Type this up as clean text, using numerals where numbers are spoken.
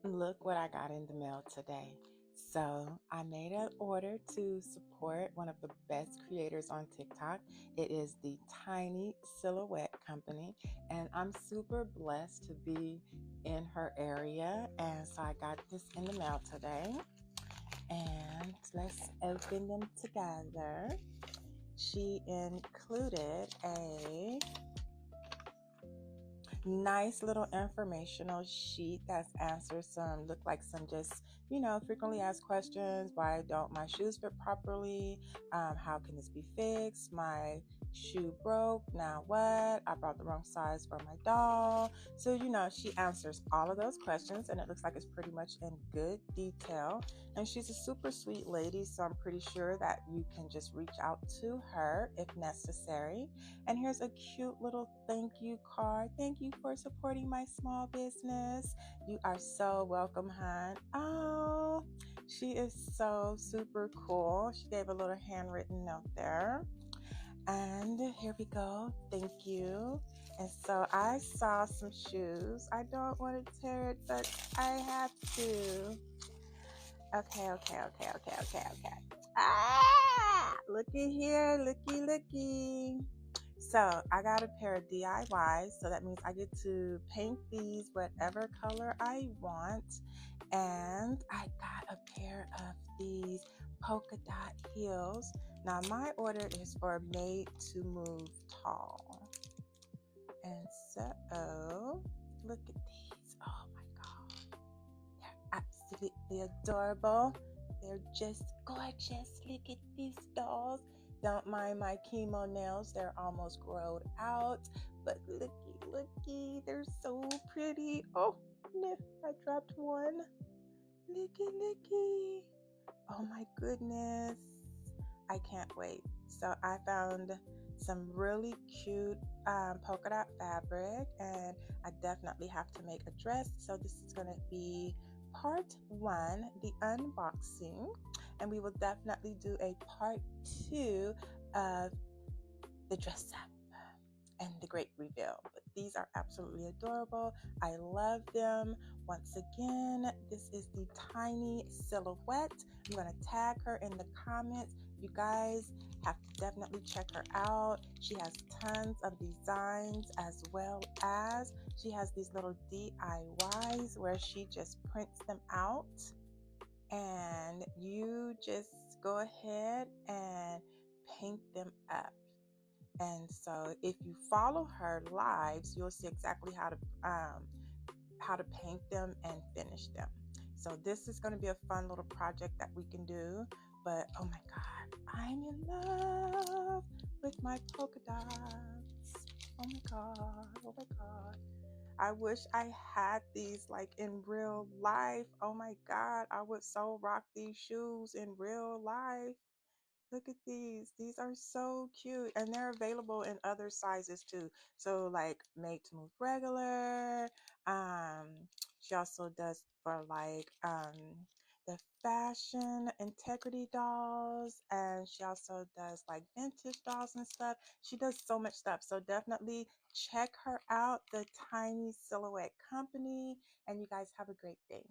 Look what I got in the mail today. So I made an order to support one of the best creators on TikTok. It is the Tiny Silhouette Company, and I'm super blessed to be in her area. And so I got this in the mail today, and let's open them together. She included a nice little informational sheet that's answers some look like some just frequently asked questions. Why don't my shoes fit properly? How can this be fixed? My shoe broke, now what? I brought the wrong size for my doll. So she answers all of those questions, and it looks like it's pretty much in good detail. And she's a super sweet lady, so I'm pretty sure that you can just reach out to her if necessary. And here's a cute little thank you card. Thank you for supporting my small business. You are so welcome, hon. Oh, she is so super cool. She gave a little handwritten note there. And here we go. Thank you. And so I saw some shoes. I don't want to tear it, but I have to. Okay. Looky here. Looky. So I got a pair of DIYs. So that means I get to paint these whatever color I want. And I got a pair of these polka dot heels. Now my order is for made to move tall. And so look at these. Oh my God. They're absolutely adorable. They're just gorgeous. Look at these dolls. Don't mind my chemo nails. They're almost growed out. But looky. They're so pretty. Oh, no, I dropped one. Looky. Oh my goodness. I can't wait. So I found some really cute polka dot fabric, and I definitely have to make a dress. So this is going to be part 1, the unboxing, and we will definitely do a part 2 of the dress up and the great reveal. But these are absolutely adorable. I love them. Once again, this is the Tiny Silhouette. I'm going to tag her in the comments. You guys have to definitely check her out. She has tons of designs, as well as she has these little DIYs where she just prints them out, and you just go ahead and paint them up. And so if you follow her lives, you'll see exactly how to paint them and finish them. So this is going to be a fun little project that we can do. But oh my God, I'm in love with my polka dots. Oh my God. I wish I had these like in real life. Oh my God, I would so rock these shoes in real life. Look at these. These are so cute, and they're available in other sizes too. So like made to move regular. She also does for like the fashion integrity dolls, and she also does like vintage dolls and stuff. She does so much stuff. So definitely check her out, the Tiny Silhouette Company, and you guys have a great day.